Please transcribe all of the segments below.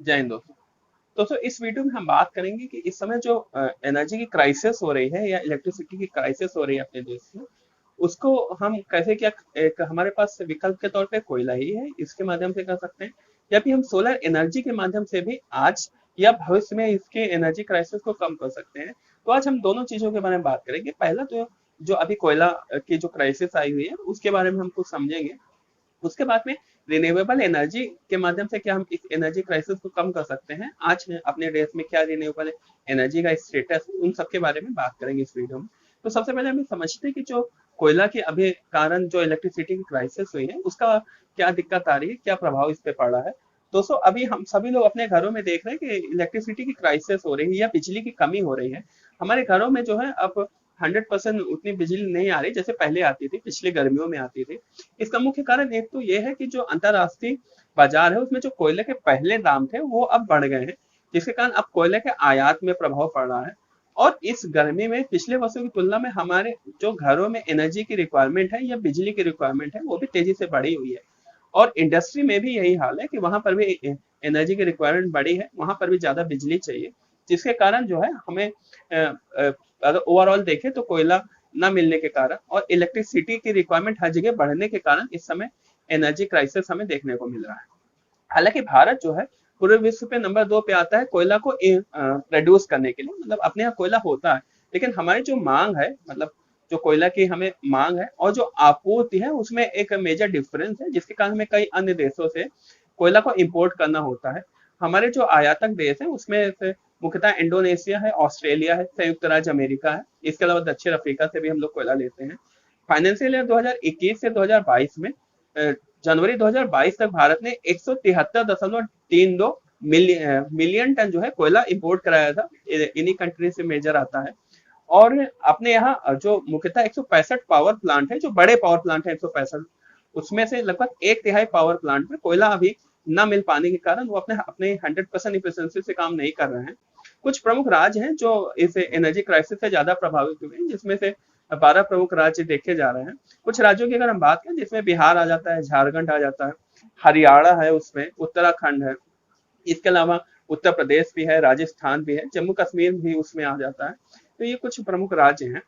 जय हिंद दोस्तों। दोस्तों इस वीडियो में हम बात करेंगे कि इस समय जो एनर्जी की क्राइसिस हो रही है या इलेक्ट्रिसिटी की क्राइसिस हो रही है अपने देश में, उसको हम कैसे क्या एक हमारे पास विकल्प के तौर पे कोयला ही है, इसके माध्यम से कर सकते हैं, या फिर हम सोलर एनर्जी के माध्यम से भी आज या भविष्य में इसके एनर्जी क्राइसिस को कम कर सकते हैं। तो आज हम दोनों चीजों के बारे में बात करेंगे। पहला तो जो अभी कोयला की जो क्राइसिस आई हुई है उसके बारे में हम कुछ समझेंगे। उसके बाद में रिन्यूएबल एनर्जी के माध्यम से क्या हम इस एनर्जी क्राइसिस को कम कर सकते हैं, आज अपने देश में क्या रिन्यूएबल एनर्जी का स्टेटस है, उन सबके बारे में बात करेंगे इस वीडियो में। तो सबसे पहले हम समझते हैं कि जो कोयला के अभी कारण जो इलेक्ट्रिसिटी की क्राइसिस हुई है उसका क्या दिक्कत आ रही है, क्या प्रभाव इस पे पड़ रहा है। दोस्तों अभी हम सभी लोग अपने घरों में देख रहे हैं कि इलेक्ट्रिसिटी की क्राइसिस हो रही है या बिजली की कमी हो रही है। हमारे घरों में जो है अब 100% उतनी बिजली नहीं आ रही जैसे पहले आती थी, पिछले गर्मियों में आती थी। इसका मुख्य कारण एक तो ये है कि जो अंतरराष्ट्रीय बाजार है उसमें जो कोयले के पहले दाम थे वो अब बढ़ गए हैं, जिसके कारण अब कोयले के आयात में प्रभाव पड़ रहा है। और इस गर्मी में पिछले वर्षों की तुलना में हमारे जो घरों में एनर्जी की रिक्वायरमेंट है या बिजली की रिक्वायरमेंट है वो भी तेजी से बढ़ी हुई है। और इंडस्ट्री में भी यही हाल है कि वहां पर भी एनर्जी की रिक्वायरमेंट बढ़ी है, वहां पर भी ज्यादा बिजली चाहिए, जिसके कारण जो है हमें अगर ओवरऑल देखें तो कोयला न मिलने के कारण और इलेक्ट्रिसिटी की रिक्वायरमेंट हर जगह बढ़ने के कारण इस समय एनर्जी क्राइसिस हमें देखने को मिल रहा है। हालांकि भारत जो है पूरे विश्व पे नंबर 2 पे आता है कोयला को प्रोड्यूस करने के लिए, मतलब अपने यहाँ कोयला होता है, लेकिन हमारी जो मांग है, मतलब जो कोयला की हमें मांग है और जो आपूर्ति है उसमें एक मेजर डिफरेंस है, जिसके कारण हमें कई अन्य देशों से कोयला को इम्पोर्ट करना होता है। हमारे जो आयातक देश है उसमें से मुख्यतः इंडोनेशिया है, ऑस्ट्रेलिया है, संयुक्त राज्य अमेरिका है, इसके अलावा दक्षिण अफ्रीका से भी हम लोग कोयला लेते हैं। फाइनेंशियल ईयर 2021 से 2022 में जनवरी 2022 तक भारत ने 173.32 मिलियन टन जो है कोयला इंपोर्ट कराया था, इन्हीं कंट्री से मेजर आता है। और अपने यहाँ जो मुख्यतः 165 पावर प्लांट है, जो बड़े पावर प्लांट है 165, उसमें से लगभग एक तिहाई पावर प्लांट में कोयला अभी न मिल पाने के कारण वो अपने अपने 100% इफिशिएंसी से काम नहीं कर रहे हैं। कुछ प्रमुख राज्य हैं जो इस एनर्जी क्राइसिस से ज्यादा प्रभावित हुए हैं, जिसमें से 12 प्रमुख राज्य देखे जा रहे हैं। कुछ राज्यों की अगर हम बात करें जिसमें बिहार आ जाता है, झारखंड आ जाता है, हरियाणा है, उसमें उत्तराखंड है, इसके अलावा उत्तर प्रदेश भी है, राजस्थान भी है, जम्मू कश्मीर भी उसमें आ जाता है। तो ये कुछ प्रमुख राज्य हैं।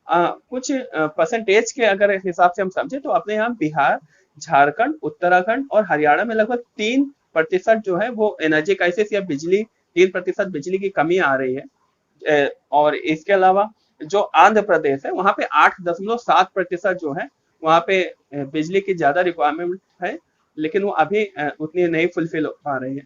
कुछ परसेंटेज के अगर हिसाब से हम समझे तो अपने यहाँ बिहार, झारखंड, उत्तराखंड और हरियाणा में लगभग 3% जो है वो एनर्जी क्राइसिस या बिजली 3% बिजली की कमी आ रही है। और इसके अलावा जो आंध्र प्रदेश है वहां पे 8.7% जो है वहां पे बिजली की ज्यादा रिक्वायरमेंट है, लेकिन वो अभी उतनी नहीं फुलफिल हो पा रही है।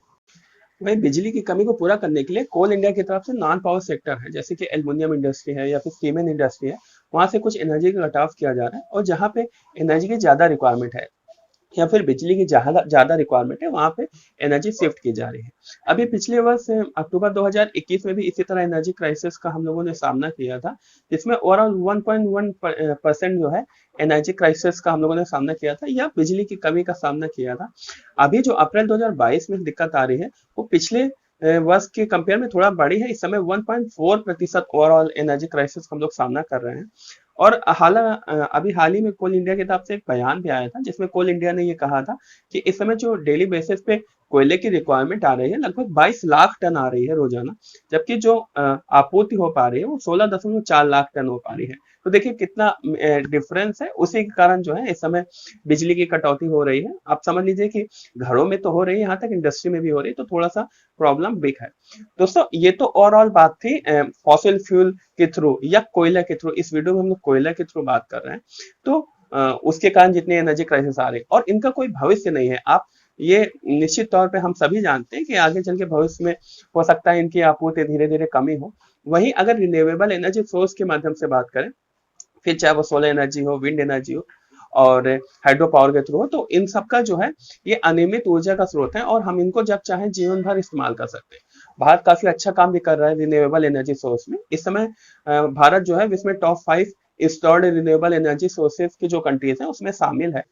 वही बिजली की कमी को पूरा करने के लिए कोल इंडिया की तरफ से नॉन पावर सेक्टर है, जैसे कि एल्युमिनियम इंडस्ट्री है या फिर सीमेंट इंडस्ट्री है, वहां से कुछ एनर्जी का कट ऑफ किया जा रहा है, और जहाँ पे एनर्जी की ज्यादा रिक्वायरमेंट है या फिर बिजली की ज्यादा ज्यादा रिक्वायरमेंट है वहां पे एनर्जी शिफ्ट की जा रही है। अभी पिछले वर्ष अक्टूबर 2021 में भी इसी तरह एनर्जी क्राइसिस का हम लोगों ने सामना किया था, जिसमें ओवरऑल 1.1% जो है एनर्जी क्राइसिस का हम लोगों ने सामना किया था या बिजली की कमी का सामना किया था। अभी जो अप्रैल 2022 में दिक्कत आ रही है वो पिछले वर्ष के कंपेयर में थोड़ा बड़ी है। इस समय 1.4% ओवरऑल एनर्जी क्राइसिस हम लोग सामना कर रहे हैं। और अभी हाल ही में कोल इंडिया की तरफ से एक बयान भी आया था जिसमें कोल इंडिया ने ये कहा था कि इस समय जो डेली बेसिस पे कोयले की रिक्वायरमेंट आ रही है लगभग 22 लाख टन आ रही है रोजाना, जबकि जो आपूर्ति हो पा रही है वो 16.4 लाख टन हो पा रही है। तो देखिए कितना डिफरेंस है, उसी के कारण जो है इस समय बिजली की कटौती हो रही है। आप समझ लीजिए कि घरों में तो हो रही है, यहाँ तक इंडस्ट्री में भी हो रही है, तो थोड़ा सा प्रॉब्लम बिग है। दोस्तों ये तो ओवरऑल बात थी फॉसिल फ्यूल के थ्रू या कोयला के थ्रू। इस वीडियो में हम लोग कोयला के थ्रू बात कर रहे हैं, तो उसके कारण जितने एनर्जी क्राइसिस आ रहे हैं और इनका कोई भविष्य नहीं है। आप ये निश्चित तौर पे हम सभी जानते हैं कि आगे चल के भविष्य में हो सकता है इनकी आपूर्ति धीरे धीरे कमी हो। वहीं अगर रिन्यूएबल एनर्जी सोर्स के माध्यम से बात करें, फिर चाहे वो सोलर एनर्जी हो, विंड एनर्जी हो और हाइड्रो पावर के थ्रू हो, तो इन सब का जो है ये अनियमित ऊर्जा का स्रोत है और हम इनको जब चाहें जीवन भर इस्तेमाल कर सकते हैं। भारत काफी अच्छा काम भी कर रहा है रिन्यूएबल एनर्जी सोर्स में। इस समय भारत जो है विश्व में top 5 installed renewable energy sources की जो कंट्रीज है उसमें शामिल है।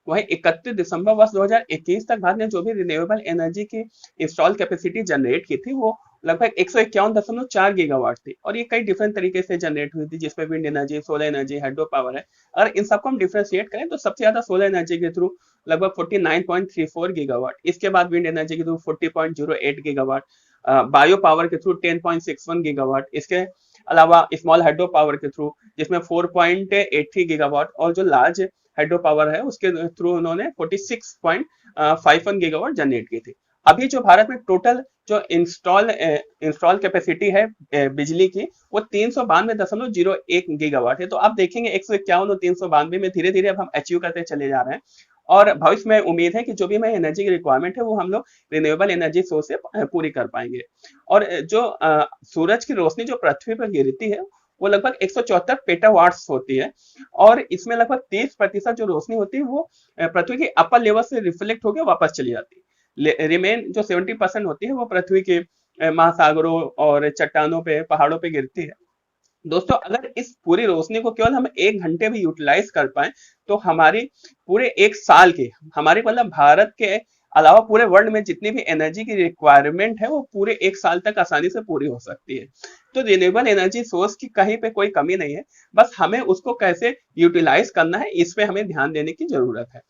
वहीं 31 दिसंबर वर्ष 2021 तक भारत ने जो भी रिन्यूएबल एनर्जी की इंस्टॉल कैपेसिटी जनरेट की थी वो लगभग 151.4 गीगावाट थी, और ये कई डिफरेंट तरीके से जनरेट हुई थी जिसमें wind energy, solar energy, hydro power है। अगर इन सबको हम डिफ्रेंशिएट करें तो सबसे ज्यादा सोलर एनर्जी के थ्रू लगभग 49.34 गीगावाट। इसके बाद विंड एनर्जी के थ्रू 40.08 गीगावाट, बायो पावर के थ्रू 10.61 गीगावाट, इसके अलावा स्मॉल हाइड्रो पावर के थ्रू जिसमें 4.83 गीगावाट, और जो लार्ज हाइड्रो पावर है उसके थ्रू उन्होंने 46.51 गीगावाट जनरेट की थी। अभी जो भारत में टोटल जो इंस्टॉल कैपेसिटी है बिजली की, वो 392.01 गीगावाट है। तो आप देखेंगे 151 और 392 में धीरे धीरे अब हम अचीव करते चले जा रहे हैं, और भविष्य में उम्मीद है कि जो भी हमें एनर्जी की रिक्वायरमेंट है वो हम लोग रिन्यूएबल एनर्जी सोर्स से पूरी कर पाएंगे। और जो सूरज की रोशनी जो पृथ्वी पर गिरती है वो लगभग 174 पेटावाट्स होती है, और इसमें लगभग 30% जो रोशनी होती है वो पृथ्वी के अपर लेवल से रिफ्लेक्ट होकर वापस चली जाती है। रिमेन जो 70% होती है वो पृथ्वी के महासागरों और चट्टानों पे, पहाड़ों पे गिरती है। दोस्तों, अगर इस पूरी रोशनी को केवल हम 1 घंटे भी यूटिलाइज कर पाए तो हमारी पूरे एक साल की, हमारी मतलब भारत के अलावा पूरे वर्ल्ड में जितनी भी एनर्जी की रिक्वायरमेंट है वो पूरे एक साल तक आसानी से पूरी हो सकती है। तो रिन्यूएबल एनर्जी सोर्स की कहीं पे कोई कमी नहीं है, बस हमें उसको कैसे यूटिलाइज करना है इस पे हमें ध्यान देने की जरूरत है।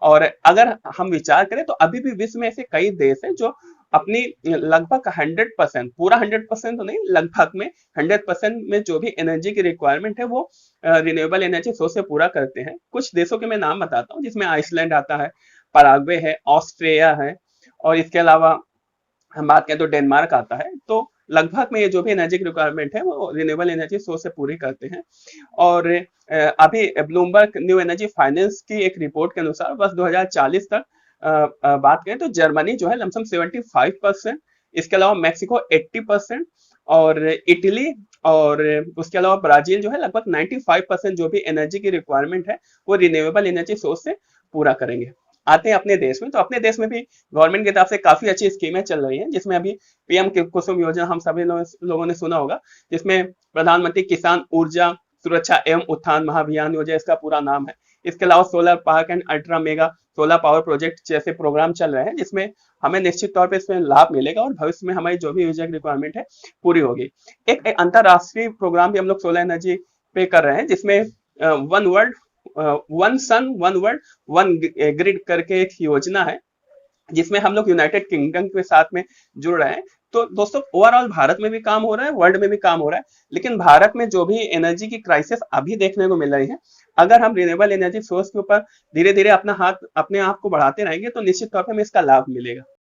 और अगर हम विचार करें तो अभी भी विश्व में ऐसे कई देश हैं जो अपनी लगभग 100%, पूरा 100% तो नहीं, लगभग में 100% में जो भी एनर्जी की रिक्वायरमेंट है वो रिन्यूएबल एनर्जी सोर्स से पूरा करते हैं। कुछ देशों के मैं नाम बताता हूँ, जिसमें आइसलैंड आता है, पराग्वे है, ऑस्ट्रेलिया है, और इसके अलावा हम बात करें तो डेनमार्क आता है। तो लगभग में ये जो भी एनर्जी की रिक्वायरमेंट है वो रिन्यूएबल एनर्जी सोर्स से पूरी करते हैं। और अभी ब्लूमबर्ग न्यू एनर्जी फाइनेंस की एक रिपोर्ट के अनुसार बस 2040 तक बात करें तो जर्मनी जो है लमसम 75%, इसके अलावा मैक्सिको 80%, और इटली और उसके अलावा ब्राजील जो है लगभग 95% जो भी एनर्जी की रिक्वायरमेंट है वो रिन्यूएबल एनर्जी सोर्स से पूरा करेंगे। आते हैं अपने देश में, तो अपने देश में भी गवर्नमेंट की तरफ से काफी अच्छी स्कीमें चल रही हैं, जिसमें अभी पीएम कुसुम योजना हम सभी लोगों ने सुना होगा, जिसमें प्रधानमंत्री किसान ऊर्जा सुरक्षा एवं उत्थान महाभियान योजना इसका पूरा नाम है। इसके अलावा solar park and ultra mega solar power project जैसे प्रोग्राम चल रहे हैं, जिसमें हमें निश्चित तौर पर इसमें लाभ मिलेगा और भविष्य में हमारी जो भी ऊर्जा की रिक्वायरमेंट है पूरी होगी। एक अंतरराष्ट्रीय प्रोग्राम भी हम लोग सोलर एनर्जी पे कर रहे हैं, जिसमें one world one sun one world one grid करके एक योजना है, जिसमें हम लोग यूनाइटेड किंगडम के साथ में जुड़ रहे हैं। तो दोस्तों, ओवरऑल भारत में भी काम हो रहा है, वर्ल्ड में भी काम हो रहा है, लेकिन भारत में जो भी एनर्जी की क्राइसिस अभी देखने को मिल रही है, अगर हम रिन्यूएबल एनर्जी सोर्स के ऊपर धीरे धीरे अपना हाथ, अपने आप को बढ़ाते रहेंगे तो निश्चित तौर पर हमें इसका लाभ मिलेगा।